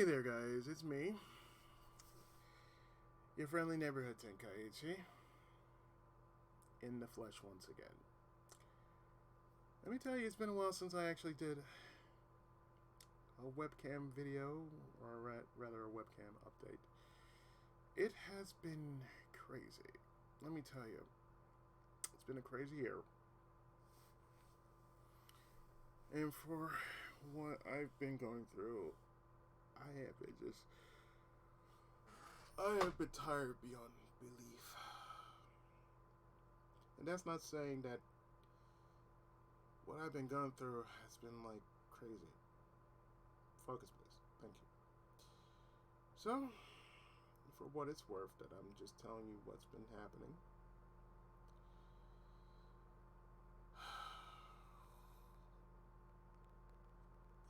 there, guys. It's me, your friendly neighborhood Tenkaichi, in the flesh once again. Let me tell you, it's been a while since I actually did a webcam video, or rather a webcam update. It has been crazy. Let me tell you, it's been a crazy year. And for what I've been going through, I have been tired beyond belief. And that's not saying that what I've been going through has been like crazy. Focus, please. Thank you. So, for what it's worth, that I'm just telling you what's been happening.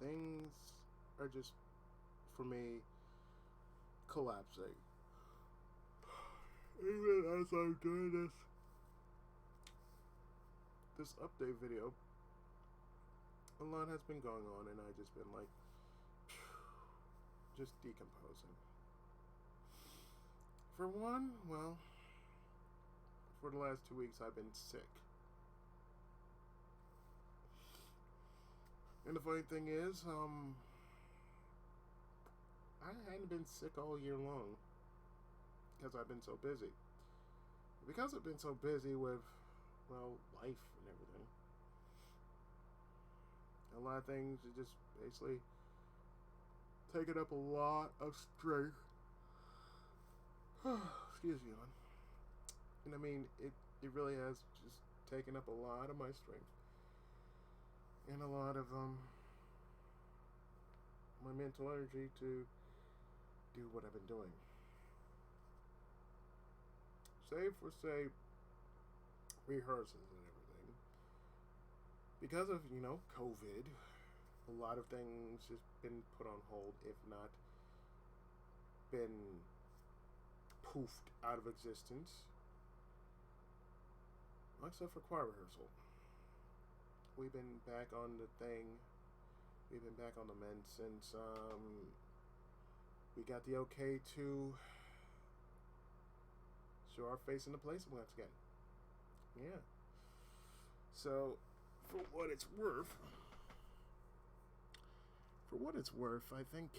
Things are just, for me, collapsing. Even as I'm doing this update video, a lot has been going on, and I've just been like, just decomposing. For one, well, for the last 2 weeks I've been sick. And the funny thing is, I hadn't been sick all year long because I've been so busy. Because I've been so busy with, well, life and everything. A lot of things are just basically taking up a lot of strength. Excuse me, man. And I mean, it really has just taken up a lot of my strength. And a lot of my mental energy to do what I've been doing. Save for, say, rehearsals and everything. Because of, COVID, a lot of things just been put on hold, if not been poofed out of existence. Except for choir rehearsal. We've been back on the thing. We've been back on the mend since we got the okay to show our face in the place once again. Yeah. So, for what it's worth, I think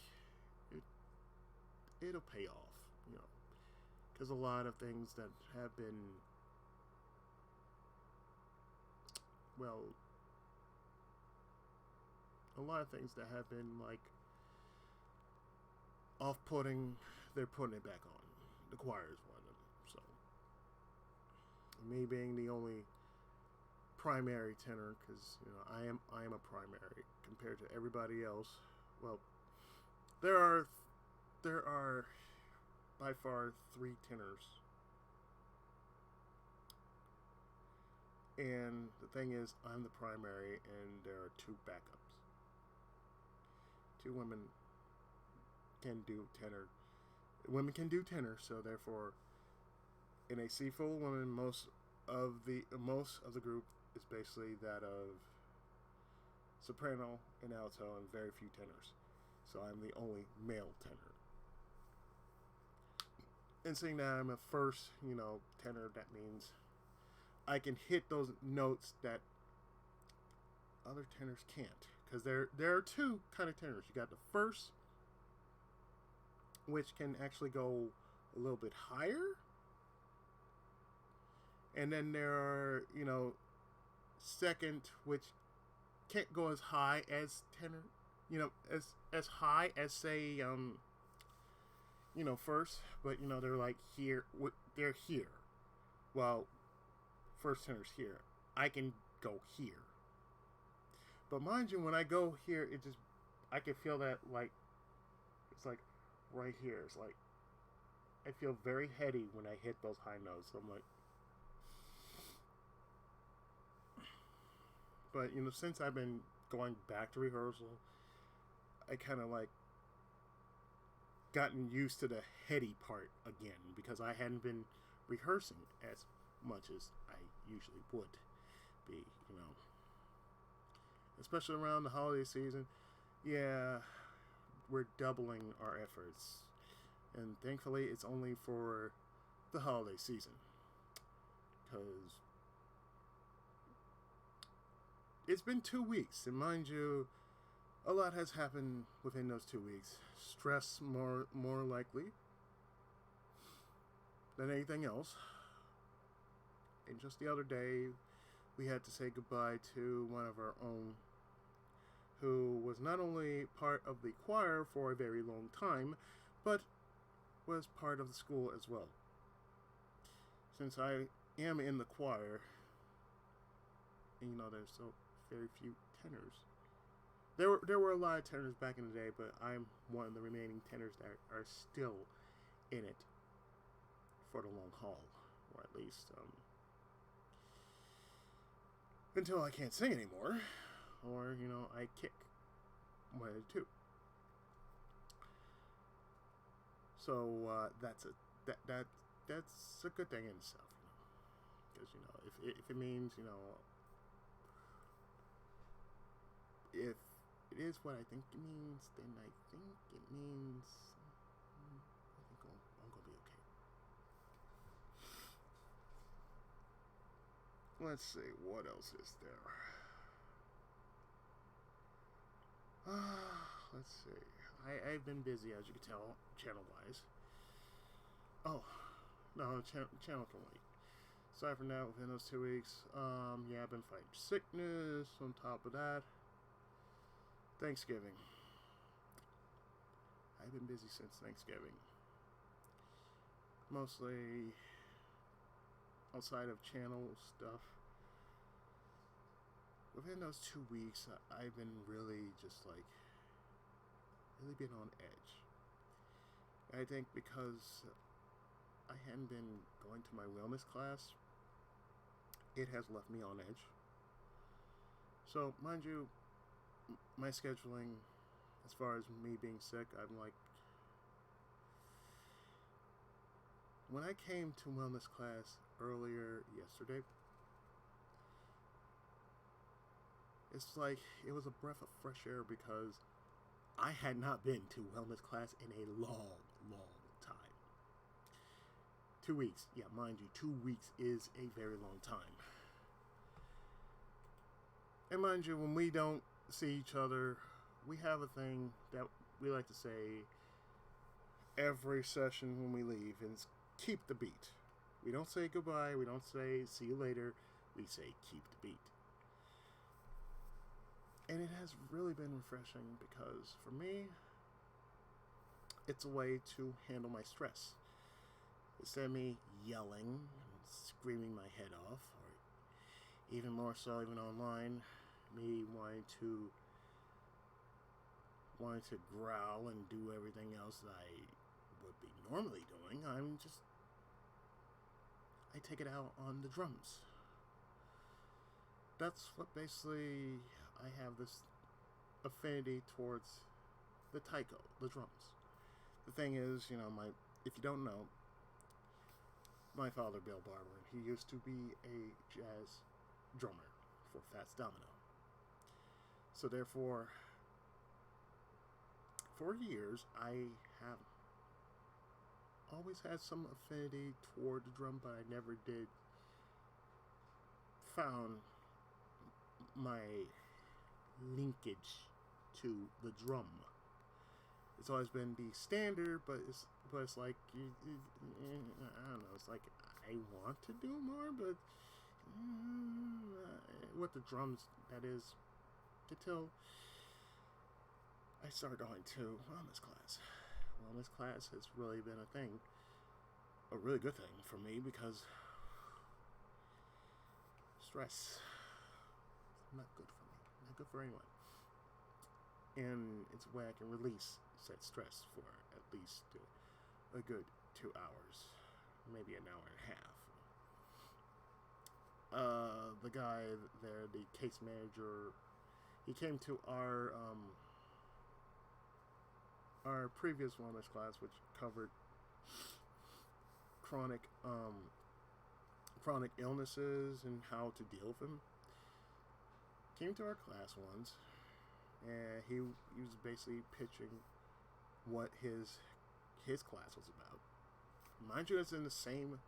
it'll pay off, because a lot of things that have been, well, a lot of things that have been like off-putting, they're putting it back on. The choir is one of them. So, me being the only primary tenor, because I am a primary compared to everybody else. Well, there are by far 3 tenors, and the thing is, I'm the primary, and there are 2 backups. 2 women can do tenor. Women can do tenor, so therefore, in a sea full of women, most of the group is basically that of soprano and alto, and very few tenors. So I'm the only male tenor. And seeing that I'm a first, tenor, that means I can hit those notes that other tenors can't. Because there are 2 kind of tenors. You got the first, which can actually go a little bit higher. And then there are, second, which can't go as high as tenor. As high as, say, first. But, they're like here. They're here. Well, first tenor's here. I can go here. But mind you, when I go here, I can feel that, like, it's like right here. It's like, I feel very heady when I hit those high notes. So I'm like, but, since I've been going back to rehearsal, I kind of like gotten used to the heady part again, because I hadn't been rehearsing as much as I usually would be, especially around the holiday season. Yeah, we're doubling our efforts, and thankfully it's only for the holiday season, because it's been 2 weeks, and mind you, a lot has happened within those 2 weeks. Stress more likely than anything else. And just the other day, we had to say goodbye to one of our own, who was not only part of the choir for a very long time, but was part of the school as well. Since I am in the choir, and there's so very few tenors. There were a lot of tenors back in the day, but I'm one of the remaining tenors that are still in it for the long haul, or at least until I can't sing anymore, or I kick, one of the two. So that's a good thing in itself, because if it means if it is what I think it means, then I think it means I think I'm gonna be okay. Let's see, what else is there? Let's see. I've been busy, as you can tell, channel-wise. Oh, no, channel can wait. Aside from that, within those 2 weeks, yeah, I've been fighting sickness. On top of that, Thanksgiving. I've been busy since Thanksgiving. Mostly outside of channel stuff. Within those 2 weeks, I've been really been on edge. I think because I hadn't been going to my wellness class, it has left me on edge. So, mind you, my scheduling, as far as me being sick, I'm like, when I came to wellness class earlier yesterday, it's like it was a breath of fresh air, because I had not been to wellness class in a long time. 2 weeks, yeah, mind you, 2 weeks is a very long time. And mind you, when we don't see each other, we have a thing that we like to say every session when we leave, and it's keep the beat. We don't say goodbye, we don't say see you later, we say keep the beat. And it has really been refreshing, because for me, it's a way to handle my stress. Instead of me yelling and screaming my head off, or even more so, even online, me wanting to growl and do everything else that I would be normally doing, I take it out on the drums. That's what basically I have this affinity towards the taiko, the drums. The thing is, if you don't know, my father, Bill Barber, he used to be a jazz drummer for Fats Domino. So therefore, for years, I have always had some affinity toward the drum, but I never did found my linkage to the drum. It's always been the standard, but it's like I don't know. It's like I want to do more, but with the drums, that is, until I started going to wellness class. Wellness class has really been a thing, a really good thing for me, because stress is not good for me, not good for anyone. And it's a way I can release said stress for at least a good 2 hours, maybe an hour and a half. The guy there, the case manager, he came to our previous wellness class, which covered chronic illnesses and how to deal with them. Came to our class once, and he was basically pitching what his class was about. Mind you, it's in the same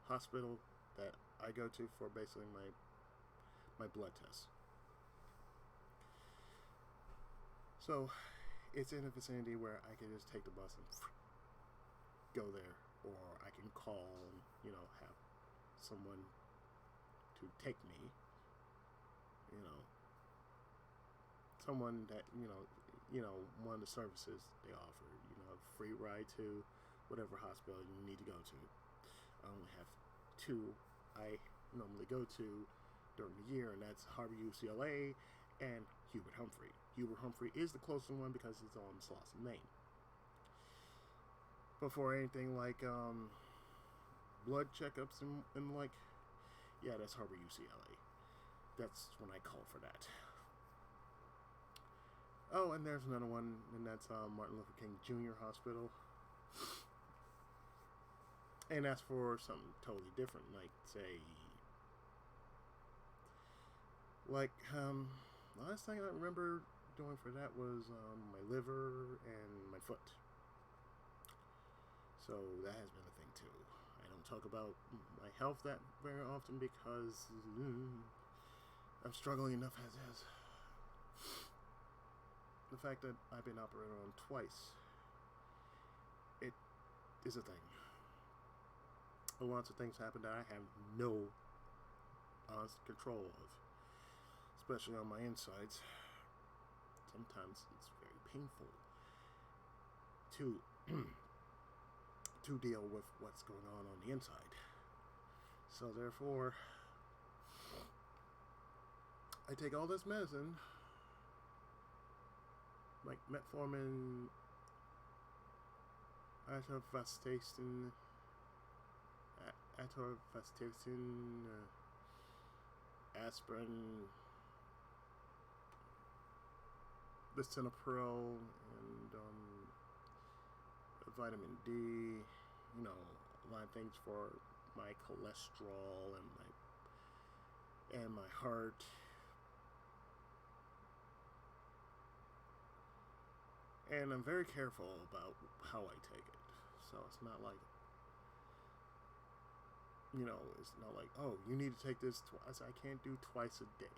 hospital that I go to for basically my blood tests. So it's in a vicinity where I can just take the bus and go there, or I can call and have someone to take me. Someone that one of the services they offer. Free ride to whatever hospital you need to go to. I only have two I normally go to during the year, and that's Harvard UCLA and Hubert Humphrey. Hubert Humphrey is the closest one because it's on Slauson, Maine. But for anything like blood checkups and like, yeah, that's Harvard UCLA. That's when I call for that. Oh, and there's another one, and that's Martin Luther King Jr. Hospital. And that's for something totally different, like, say, last thing I remember doing for that was my liver and my foot. So that has been a thing too. I don't talk about my health that very often because I'm struggling enough as is. The fact that I've been operated on twice, it is a thing. Lots of things happen that I have no honest control of, especially on my insides. Sometimes it's very painful to deal with what's going on the inside. So therefore, I take all this medicine, like metformin, atorvastatin, aspirin, lisinopril, and vitamin D. A lot of things for my cholesterol and my heart. And I'm very careful about how I take it. So it's not like, it's not like, oh, you need to take this twice. I can't do twice a day.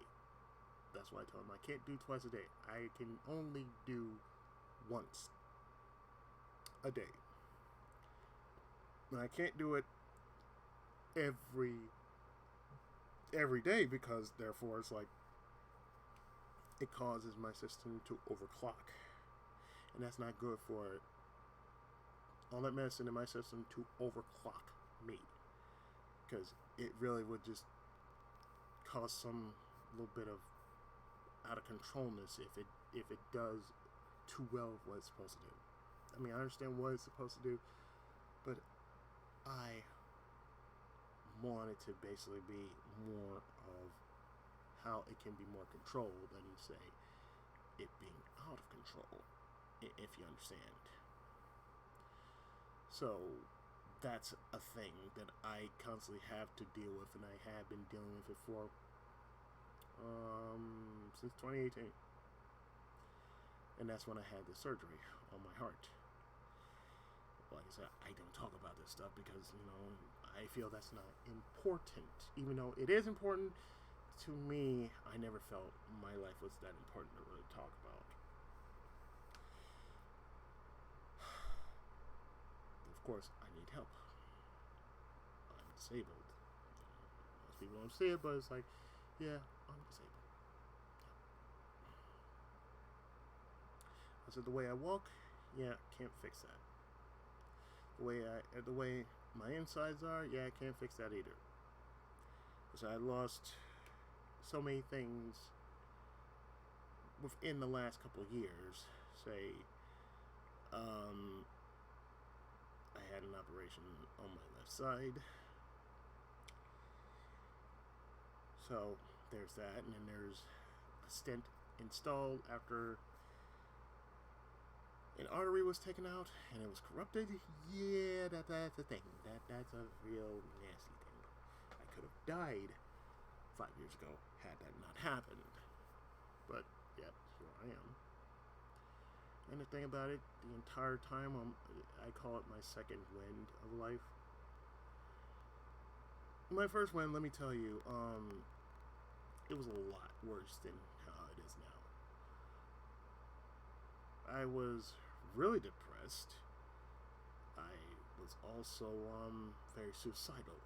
That's why I told him I can't do twice a day. I can only do once a day. And I can't do it every day because therefore it's like it causes my system to overclock. And that's not good for all that medicine in my system to overclock me. Because it really would just cause some little bit of out of controlness if it does too well what it's supposed to do. I mean, I understand what it's supposed to do, but I want it to basically be more of how it can be more controlled than say it being out of control, if you understand. So that's a thing that I constantly have to deal with, and I have been dealing with it for since 2018, and that's when I had the surgery on my heart. Like I said, I don't talk about this stuff because I feel that's not important, even though it is important to me. I never felt my life was that important to really talk about. Of course, I need help. I'm disabled. Most people don't see it, but it's like, yeah, I'm disabled. I said the way I walk, yeah, can't fix that. The way my insides are, yeah, I can't fix that either. Because I lost so many things within the last couple of years. Say, I had an operation on my left side. So there's that, and then there's a stent installed after an artery was taken out and it was corrupted. Yeah, that's a thing. That's a real nasty thing. I could have died 5 years ago had that not happened. But yet, here I am. And the thing about it, the entire time, I call it my second wind of life. My first wind, let me tell you, it was a lot worse than how it is now. I was really depressed. I was also very suicidal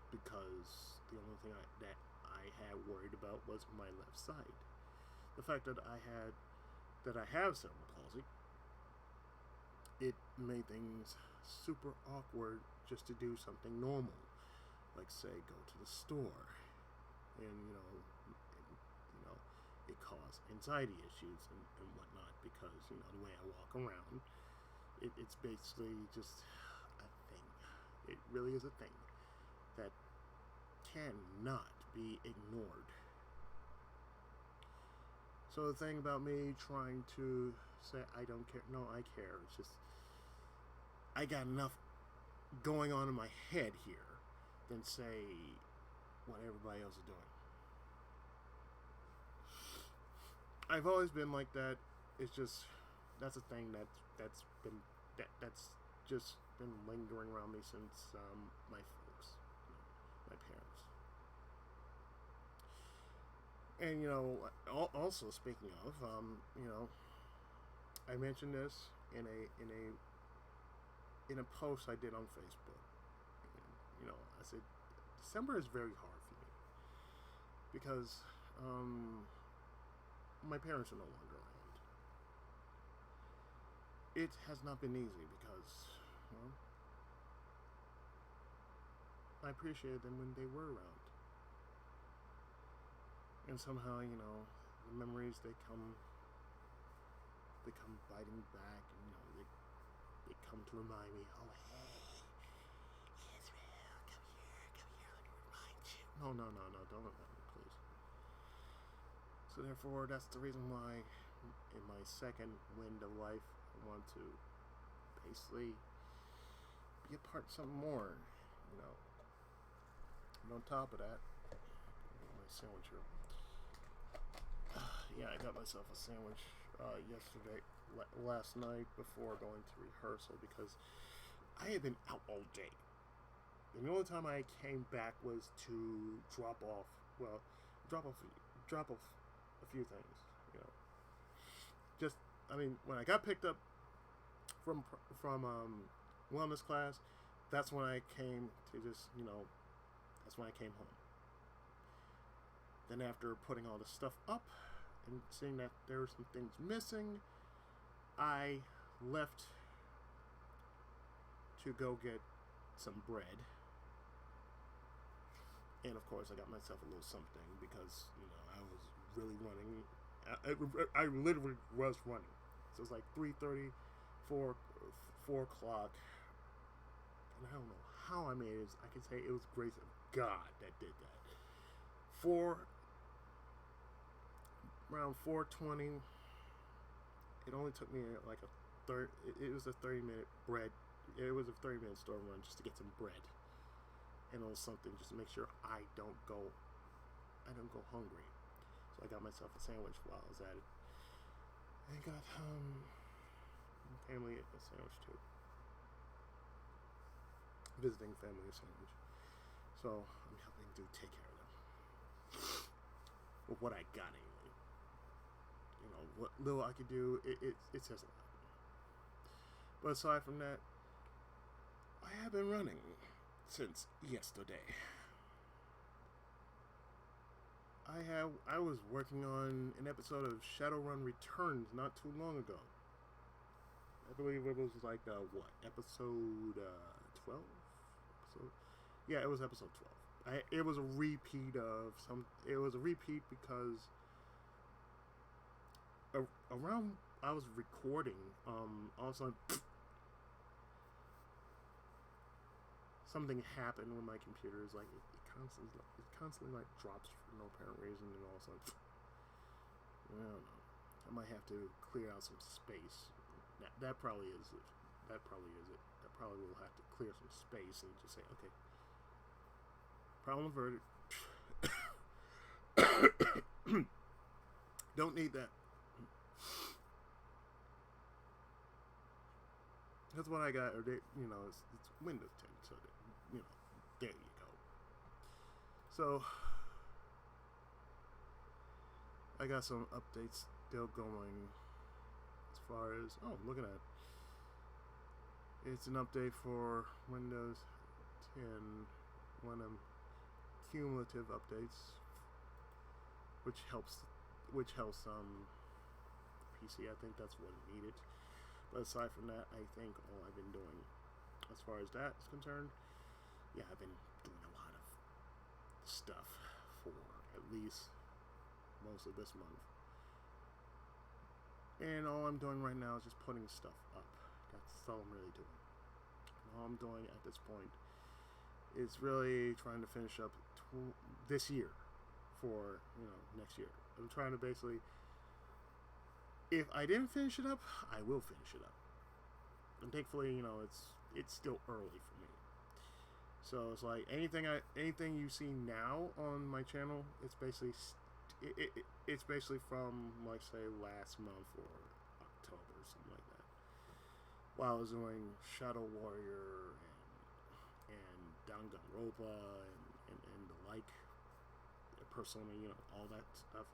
because the only thing that I had worried about was my left side. The fact that I have cerebral palsy, it made things super awkward just to do something normal, like say go to the store, and it caused anxiety issues and whatnot because the way I walk around, it's basically just a thing. It really is a thing that cannot be ignored. So the thing about me trying to say I don't care, no, I care. It's just I got enough going on in my head here than say what everybody else is doing. I've always been like that. It's just that's a thing that's just been lingering around me since my folks, my parents. And also speaking of, I mentioned this in a post I did on Facebook. And, I said December is very hard for me because my parents are no longer around. It has not been easy because I appreciated them when they were around. And somehow, the memories they come biting back, and they come to remind me, oh hey, Israel, come here, let me remind you. No, don't remind me, please. So therefore, that's the reason why, in my second wind of life, I want to basically be a part of something more, And on top of that, my sandwich room. Yeah, I got myself a sandwich last night before going to rehearsal because I had been out all day. And the only time I came back was to drop off a few things. When I got picked up from wellness class, that's when I came to that's when I came home. Then after putting all the stuff up and seeing that there were some things missing, I left to go get some bread. And of course I got myself a little something because, I was really running. I literally was running. So it was like 3:30, 4 o'clock. And I don't know how I made it. I can say it was grace of God that did that. Around 4:20, it only took me like it was a 30-minute bread. It was a 30-minute store run just to get some bread and a little something just to make sure I don't go hungry. So I got myself a sandwich while I was at it. I got family a sandwich too. Visiting family a sandwich. So I'm helping to take care of them. With what I got anyway. What little I could do, it says a lot. But aside from that, I have been running since yesterday. I was working on an episode of Shadowrun Returns not too long ago. I believe it was like episode 12? Yeah, it was episode 12. It was a repeat because around I was recording, all of a sudden something happened with my computer. It's like it constantly like drops for no apparent reason, and all of a sudden I don't know. I might have to clear out some space. That probably is it. That probably will have to clear some space and just say, okay, problem averted. Don't need that. That's what I got. Or it's Windows 10. So there you go. So I got some updates still going. As far as looking at it's an update for Windows 10, one of them cumulative updates, which helps PC. I think that's what it needed. But aside from that, I think all I've been doing, as far as that is concerned, I've been doing a lot of stuff for at least most of this month. And all I'm doing right now is just putting stuff up. That's all I'm really doing. And all I'm doing at this point is really trying to finish up this year for next year. I'm trying to basically, if I didn't finish it up, I will finish it up. And thankfully, it's still early for me. So it's like anything you see now on my channel, it's basically it's basically from like say last month or October or something like that. While I was doing Shadow Warrior and Danganronpa and the like, Persona, all that stuff.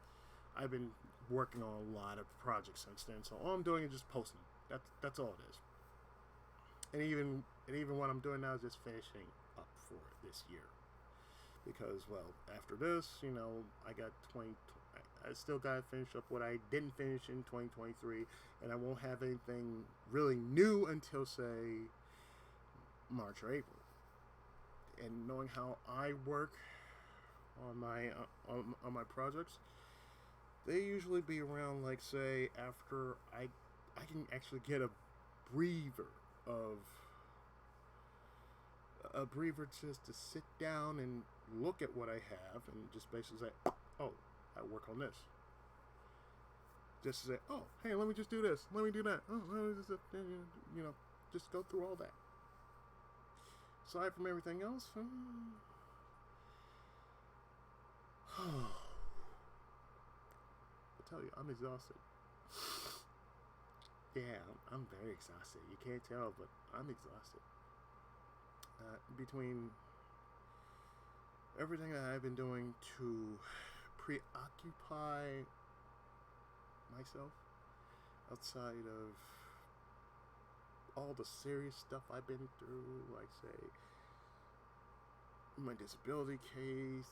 I've been working on a lot of projects since then. So all I'm doing is just posting. That's all it is. And even what I'm doing now is just finishing up for this year. Because, after this, I still got to finish up what I didn't finish in 2023, and I won't have anything really new until, say, March or April. And knowing how I work on my projects, they usually be around, like, say, after I can actually get a breather just to sit down and look at what I have and just basically say, oh, I work on this. Just to say, oh, hey, let me just do this. Let me do that. Oh, let me just, just go through all that. Aside from everything else, I'll tell you, I'm exhausted. Yeah, I'm very exhausted. You can't tell, but I'm exhausted. Between everything that I've been doing to preoccupy myself outside of all the serious stuff I've been through, like say my disability case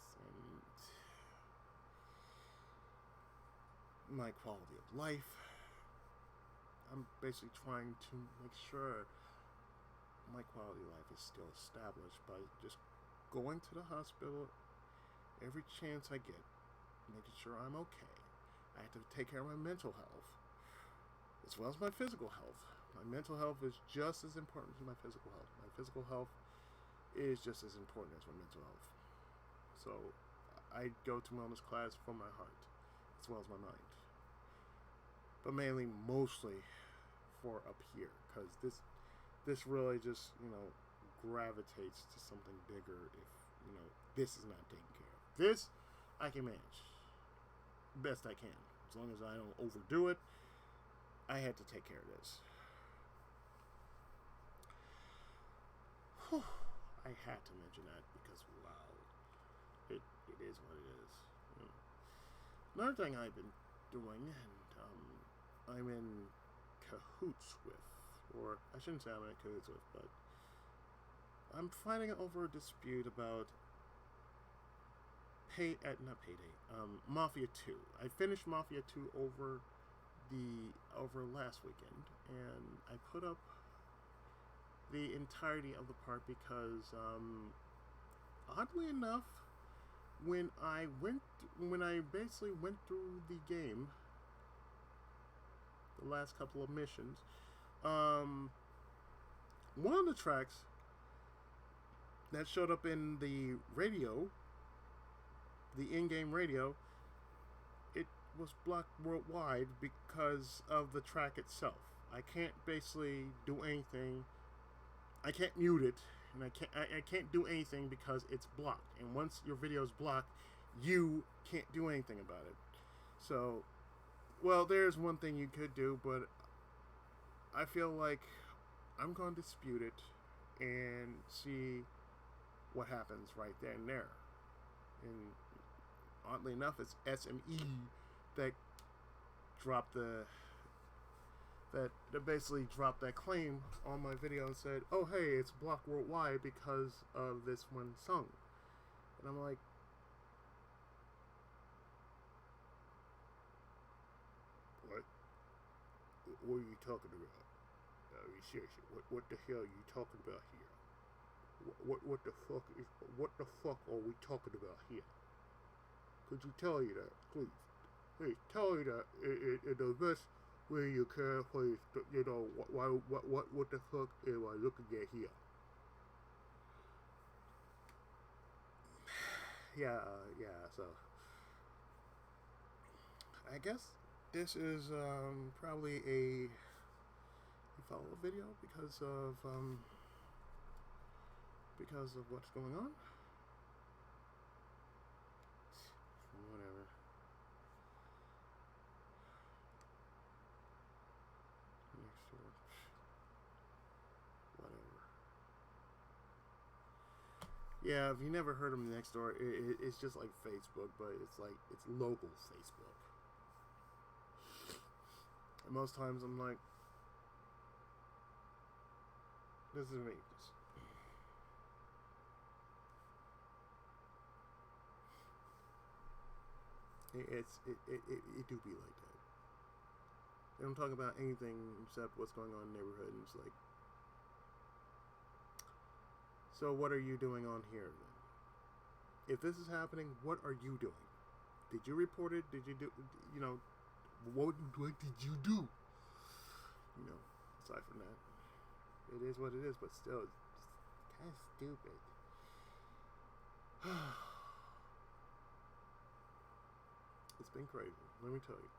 and my quality of life, I'm basically trying to make sure my quality of life is still established by just going to the hospital every chance I get, making sure I'm okay. I have to take care of my mental health as well as my physical health. My mental health is just as important as my physical health. My physical health is just as important as my mental health. So I go to wellness class for my heart as well as my mind, but mostly for up here, because this really just gravitates to something bigger if this is not taken care of. This I can manage best I can, as long as I don't overdo it. I had to take care of this. Whew. I had to mention that because it is what it is. Another thing I've been doing, and I'm in cahoots with, or I shouldn't say I'm in cahoots with, but I'm fighting over a dispute about Mafia 2. I finished Mafia 2 over last weekend, and I put up the entirety of the part because oddly enough, when I basically went through the game, the last couple of missions, one of the tracks that showed up in the radio, the in-game radio, it was blocked worldwide because of the track itself. I can't basically do anything. I can't mute it, and I can't do anything because it's blocked. And once your video is blocked, you can't do anything about it. So Well, there's one thing you could do, but I feel like I'm going to dispute it and see what happens right then and there. And oddly enough, it's SME that dropped the that basically dropped that claim on my video and said, "Oh, hey, it's blocked worldwide because of this one song." And I'm like, "What? What are you talking about? Seriously, what the hell are you talking about here? What the fuck is what the fuck are we talking about here? Could you tell you that, please? Please tell you that in the best way you can, please. You know what the fuck am I looking at here?" Yeah, yeah. So I guess this is probably a follow-up video because of what's going on. Whatever. Next door. Whatever. Yeah, if you never heard of Next Door, it's just like Facebook, but it's local Facebook. And most times I'm like, this is me. It do be like that. They don't talk about anything except what's going on in the neighborhood, and it's like, so what are you doing on here then? If this is happening, what are you doing? Did you report it? Did you do, you know, what did you do? You know, aside from that, it is what it is, but still, it's kind of stupid. It's been crazy, let me tell you.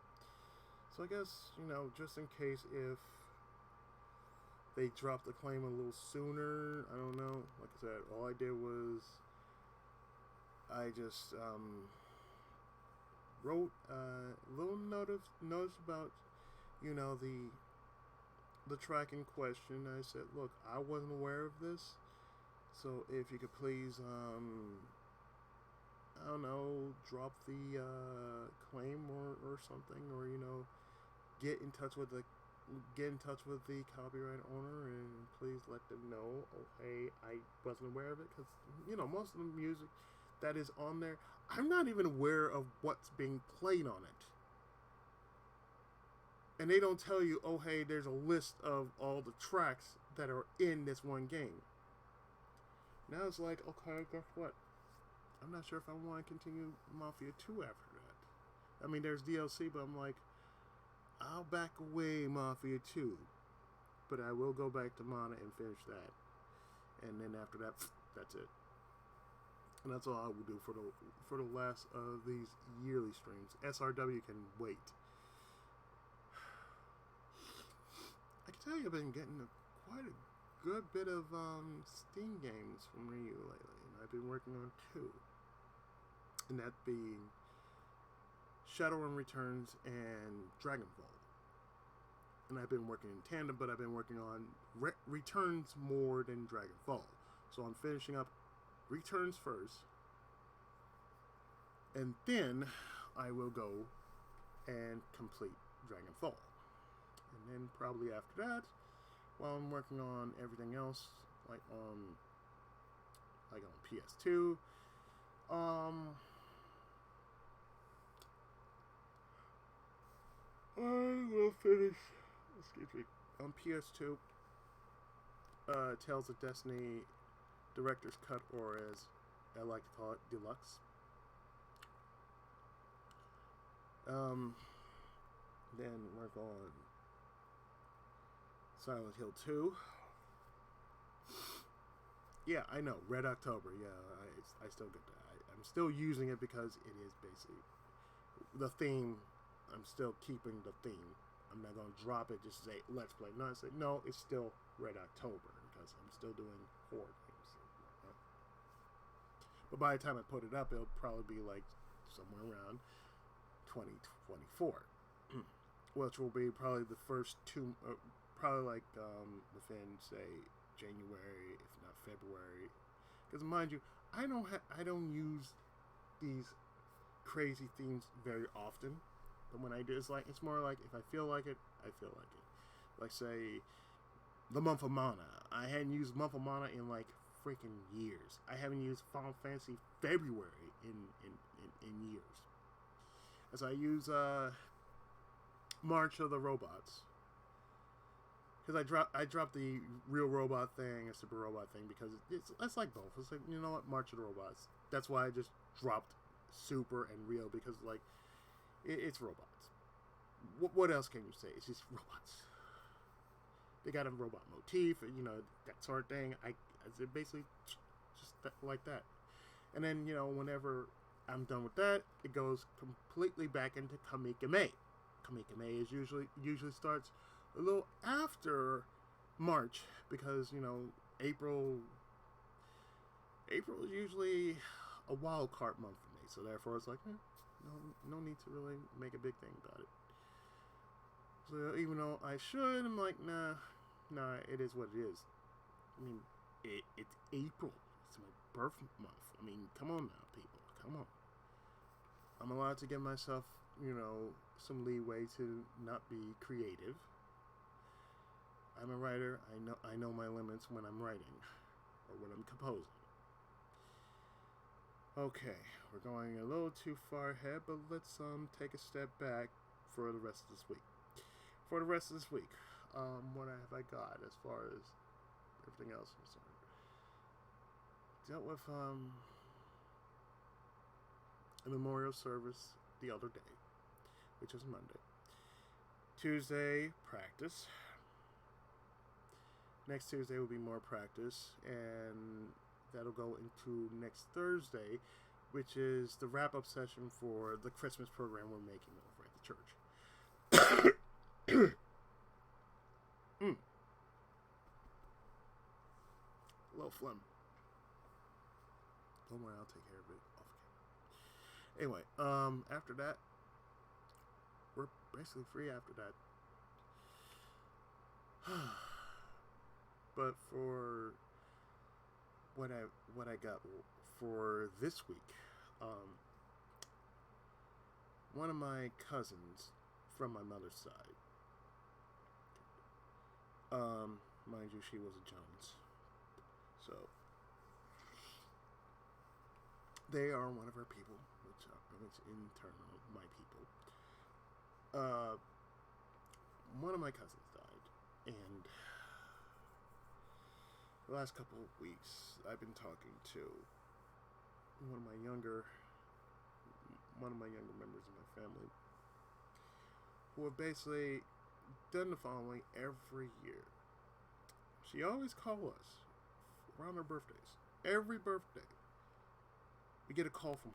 So I guess, just in case if they dropped the claim a little sooner, I don't know. Like I said, all I did was I just wrote a little notice about, the track in question. I said, look, I wasn't aware of this, so if you could please, I don't know, drop the claim or something, or get in touch with the copyright owner and please let them know, oh hey, I wasn't aware of it, because most of the music that is on there, I'm not even aware of what's being played on it. And they don't tell you, oh hey, there's a list of all the tracks that are in this one game. Now it's like, okay, guess what? I'm not sure if I want to continue Mafia 2 after that. I mean, there's DLC, but I'm like, I'll back away Mafia 2. But I will go back to Mana and finish that. And then after that, that's it. And that's all I will do for the last of these yearly streams. SRW can wait. I can tell you I've been getting quite a good bit of Steam games from Ryu lately. And I've been working on 2. And that being Shadowrun Returns and Dragonfall. And I've been working in tandem, but I've been working on Returns more than Dragonfall. So I'm finishing up Returns first, and then I will go and complete Dragonfall. And then probably after that, while I'm working on everything else, like on PS2, I will finish, on PS2, Tales of Destiny Director's Cut, or as I like to call it, Deluxe. Then work on Silent Hill 2. Yeah, I know, Red October, yeah, I still get that. I'm still using it because it is basically the theme. I'm still keeping the theme. I'm not going to drop it just to say, let's play. No, I say, no, it's still Red October because I'm still doing horror games. But by the time I put it up, it'll probably be like somewhere around 2024. which will be probably the first two, probably like within say January, if not February. Because mind you, I don't use these crazy themes very often. But when I do, it's more like if I feel like it, I feel like it. Like say, the month of Mana. I hadn't used month of Mana in like freaking years. I haven't used Final Fantasy February in years. As I use March of the Robots. Because I dropped the real robot thing, a super robot thing, because it's like both. It's like, you know what, March of the Robots. That's why I just dropped super and real, because like it's robots. What else can you say? It's just robots. They got a robot motif, you know, that sort of thing. It basically just like that. And then, you know, whenever I'm done with that, it goes completely back into Kamikame. Kamikame is usually starts a little after March, because, you know, April is usually a wild card month for me. So therefore, it's like, no need to really make a big thing about it. So even though I should, I'm like, nah, it is what it is. I mean, it's April. It's my birth month. I mean, come on now, people. Come on. I'm allowed to give myself, you know, some leeway to not be creative. I'm a writer. I know my limits when I'm writing or when I'm composing. Okay, we're going a little too far ahead, but let's take a step back for the rest of this week. For the rest of this week, what have I got as far as everything else concerned? Dealt with a memorial service the other day, which was Monday. Tuesday, practice. Next Tuesday will be more practice, and that'll go into next Thursday, which is the wrap-up session for the Christmas program we're making over at the church. A little phlegm. Don't worry, I'll take care of it off camera. Anyway, after that, we're basically free after that. But for what I got for this week, one of my cousins from my mother's side, mind you, she was a Jones, so they are one of our people, which internal my people. One of my cousins died, and the last couple of weeks, I've been talking to one of my younger members of my family, who have basically done the following every year. She always calls us around our birthdays. Every birthday, we get a call from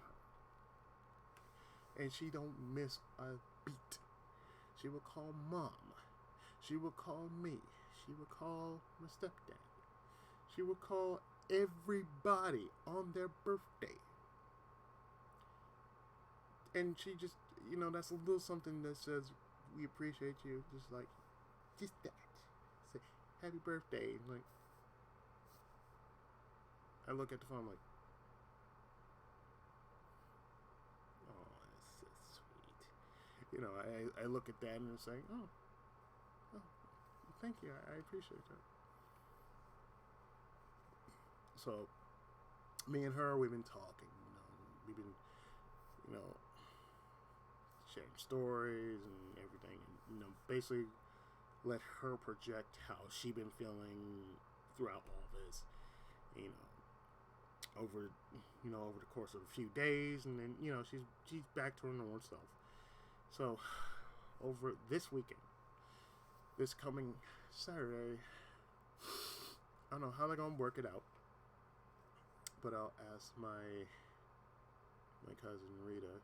her, and she don't miss a beat. She will call Mom. She will call me. She will call my stepdad. She will call everybody on their birthday. And she just, you know, that's a little something that says, we appreciate you. Just like, just that. Say, happy birthday. And like, I look at the phone like, oh, that's so sweet. You know, I look at that and it's like, oh, thank you. I appreciate that. So, me and her, we've been talking, you know, we've been, you know, sharing stories and everything, and, you know, basically let her project how she been feeling throughout all this, you know, over the course of a few days, and then, you know, she's back to her normal self. So, over this weekend, this coming Saturday, I don't know how they're gonna work it out, but I'll ask my cousin Rita.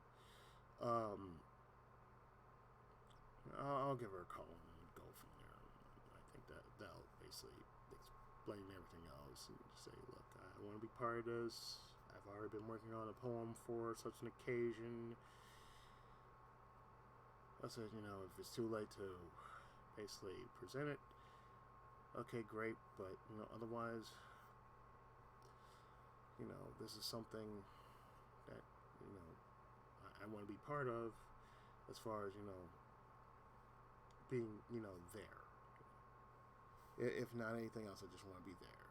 I'll give her a call and go from there. I think that'll basically explain everything else and say, look, I want to be part of this. I've already been working on a poem for such an occasion. I said, if it's too late to basically present it, okay, great, but, otherwise, this is something that, I want to be part of as far as, being, there. If not anything else, I just want to be there.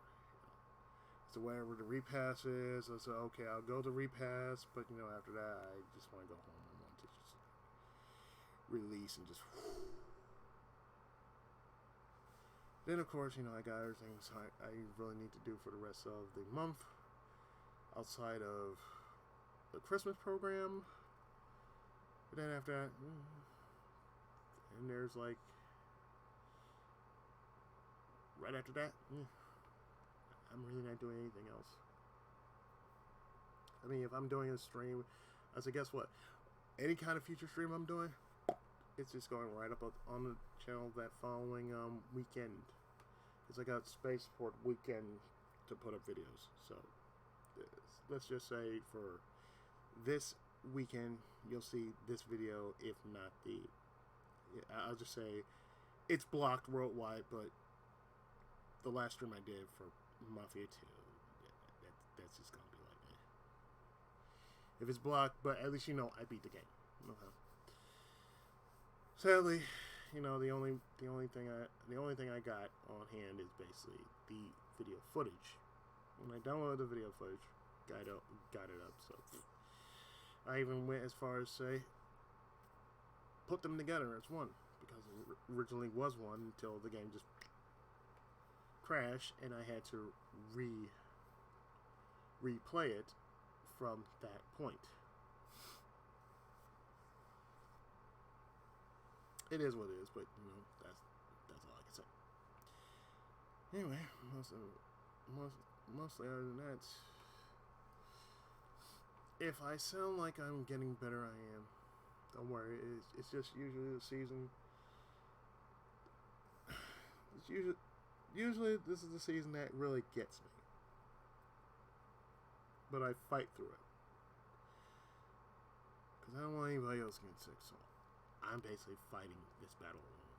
So wherever the repass is, I said, okay, I'll go to repass, but, after that, I just want to go home. I want to just release and just... Then, of course, I got everything I really need to do for the rest of the month outside of the Christmas program. But then after that, and there's like, right after that, I'm really not doing anything else. I mean, if I'm doing a stream, I said, guess what? Any kind of future stream I'm doing, it's just going right up on the channel that following weekend. Because I got space for the weekend to put up videos. So, let's just say for this weekend, you'll see this video, if not I'll just say, it's blocked worldwide, but the last stream I did for Mafia 2, that's just gonna be like that. If it's blocked, but at least I beat the game. Okay. Sadly, the only thing I got on hand is basically the video footage. When I downloaded the video footage, got it up. So I even went as far as say, put them together as one, because it originally was one until the game just crashed and I had to replay it from that point. It is what it is, but that's all I can say. Anyway, mostly other than that, if I sound like I'm getting better, I am. Don't worry, it's just usually the season. It's usually this is the season that really gets me, but I fight through it because I don't want anybody else getting sick. So I'm basically fighting this battle alone.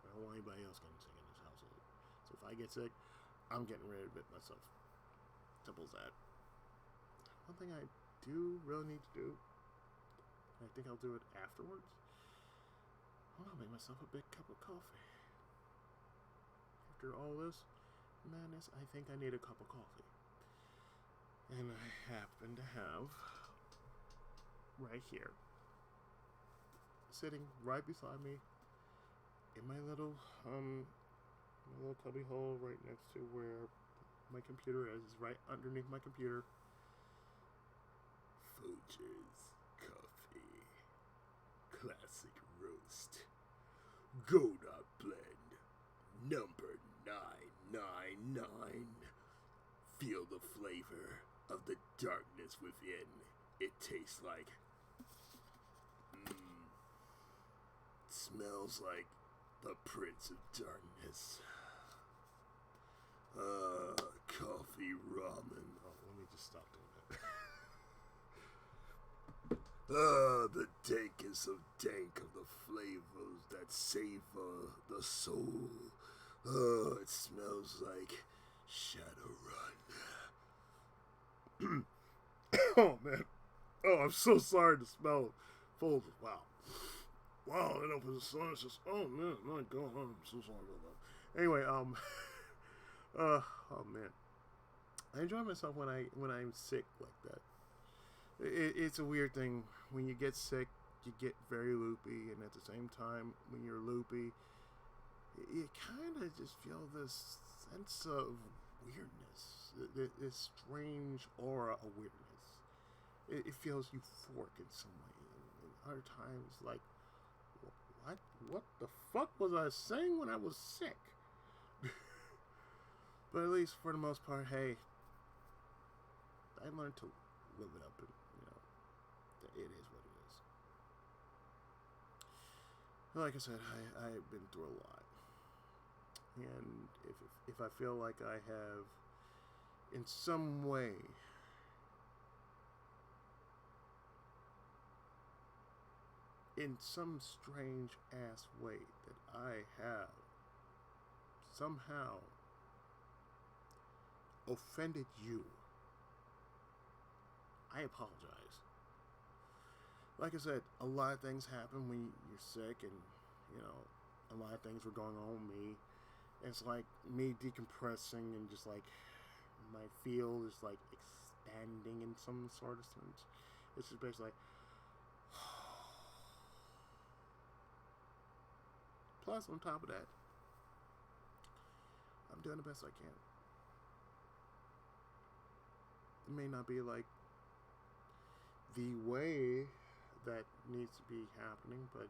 I don't want anybody else getting sick in this household. So if I get sick, I'm getting rid of it myself. Simple as that. One thing I do really need to do, and I think I'll do it afterwards, I'll make myself a big cup of coffee. After all this madness, I think I need a cup of coffee. And I happen to have, right here, sitting right beside me in my little cubby hole right next to where my computer is right underneath my computer. Folgers Coffee Classic Roast Goda Blend number 999. Feel the flavor of the darkness within. It tastes like smells like the Prince of Darkness. Coffee ramen. Oh, let me just stop doing that. The dankest of dank of the flavors that savor the soul. It smells like Shadowrun. Oh, man. Oh, I'm so sorry to smell Folgers. Wow, it opens the sun. It's just, oh man, my God, I'm so sorry about that. Anyway, oh man, I enjoy myself when I'm sick like that. It's a weird thing when you get sick. You get very loopy, and at the same time, when you're loopy, you kind of just feel this sense of weirdness, this strange aura of weirdness. It feels euphoric in some way, and other times like, what the fuck was I saying when I was sick? But at least for the most part, hey, I learned to live it up, and it is what it is. Like I said, I've been through a lot, and if I feel like I have, in some way, in some strange ass way that I have somehow offended you, I apologize. Like I said, a lot of things happen when you're sick, and you know, a lot of things were going on with me. It's like me decompressing, and just like my field is like expanding in some sort of sense. It's just basically like, plus on top of that, I'm doing the best I can. It may not be like the way that needs to be happening, but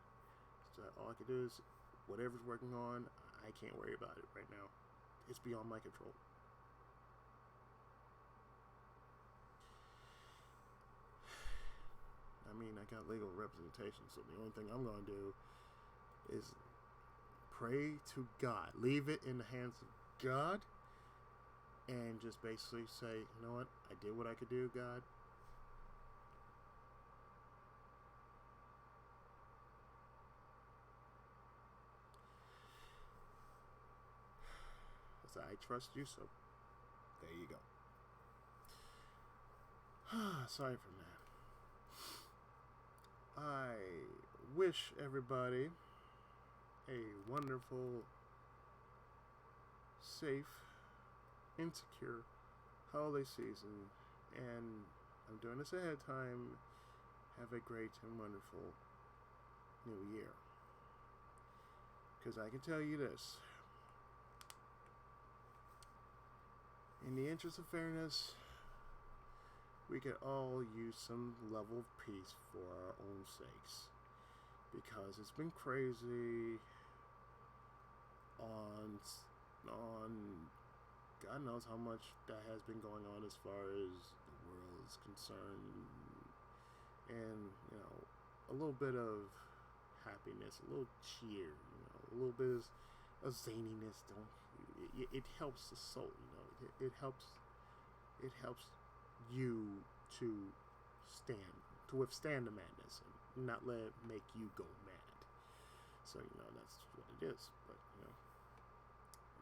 all I can do is whatever's working on, I can't worry about it right now. It's beyond my control. I mean, I got legal representation, so the only thing I'm going to do is pray to God. Leave it in the hands of God, and just basically say, you know what? I did what I could do, God. So I trust you, so there you go. Sorry for that. I wish everybody a wonderful, safe, insecure holiday season, and I'm doing this ahead of time. Have a great and wonderful new year. Because I can tell you this, in the interest of fairness, we could all use some level of peace for our own sakes. Because it's been crazy on God knows how much that has been going on as far as the world is concerned. And, you know, a little bit of happiness, a little cheer, you know, a little bit of zaniness. It helps the soul, you know. It helps you to withstand the madness and not let it make you go mad. So, you know, that's what it is. But, you know,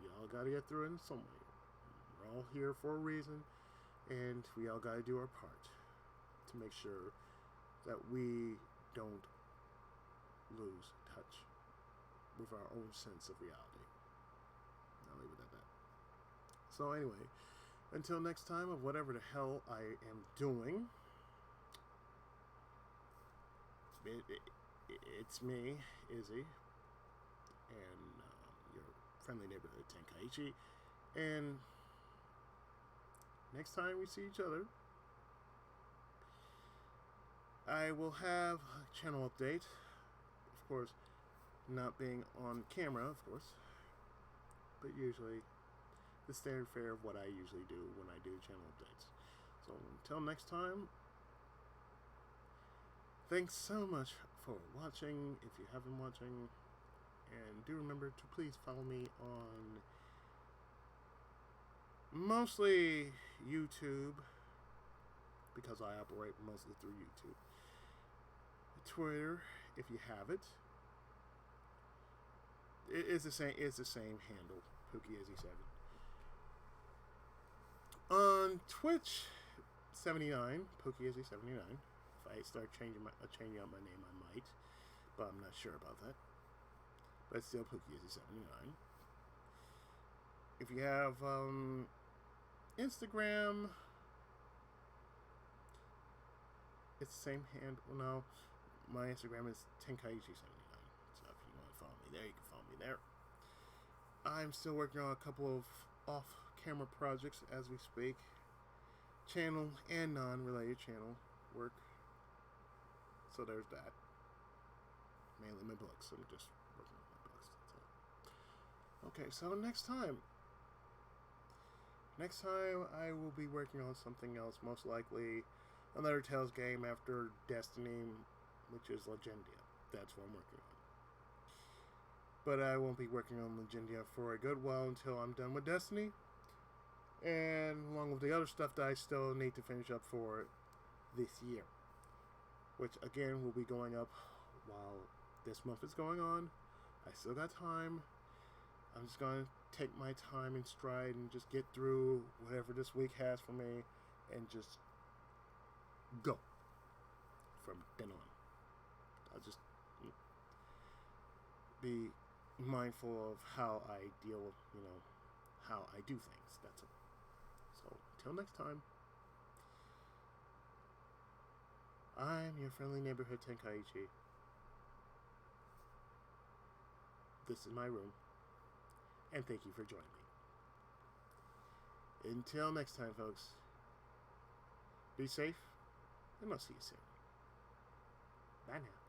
we all got to get through it in some way. We're all here for a reason, and we all got to do our part to make sure that we don't lose touch with our own sense of reality. I'll leave it at that. So anyway, until next time, of whatever the hell I am doing, it's me, Izzy, and your friendly neighborhood Tenkaichi. And next time we see each other, I will have a channel update. Of course, not being on camera, of course, but usually the standard fare of what I usually do when I do channel updates. So until next time, thanks so much for watching, if you have been watching, and do remember to please follow me on mostly YouTube, because I operate mostly through YouTube. Twitter, if you have it, it's the same handle, PookieIzzy7. On Twitch, 79, PookieIzzy79. If I start changing out my name, I might, but I'm not sure about that. But it's still PookieIzzy79. If you have Instagram, it's the same handle. No, my Instagram is Tenkaichi79. So if you want to follow me there, you can follow me there. I'm still working on a couple of off-camera projects as we speak. Channel and non-related channel work. So there's that. Mainly my books. I'm just working on my books. That's all. Okay, so next time I will be working on something else. Most likely another Tales game after Destiny, which is Legendia. That's what I'm working on. But I won't be working on Legendia for a good while until I'm done with Destiny. And along with the other stuff that I still need to finish up for this year. Which again will be going up while this month is going on, I still got time. I'm just going to take my time in stride and just get through whatever this week has for me and just go from then on. I'll just be mindful of how I deal with, how I do things. That's it. So, until next time, I'm your friendly neighborhood Tenkaichi. This is my room, and thank you for joining me. Until next time, folks, be safe, and I'll see you soon. Bye now.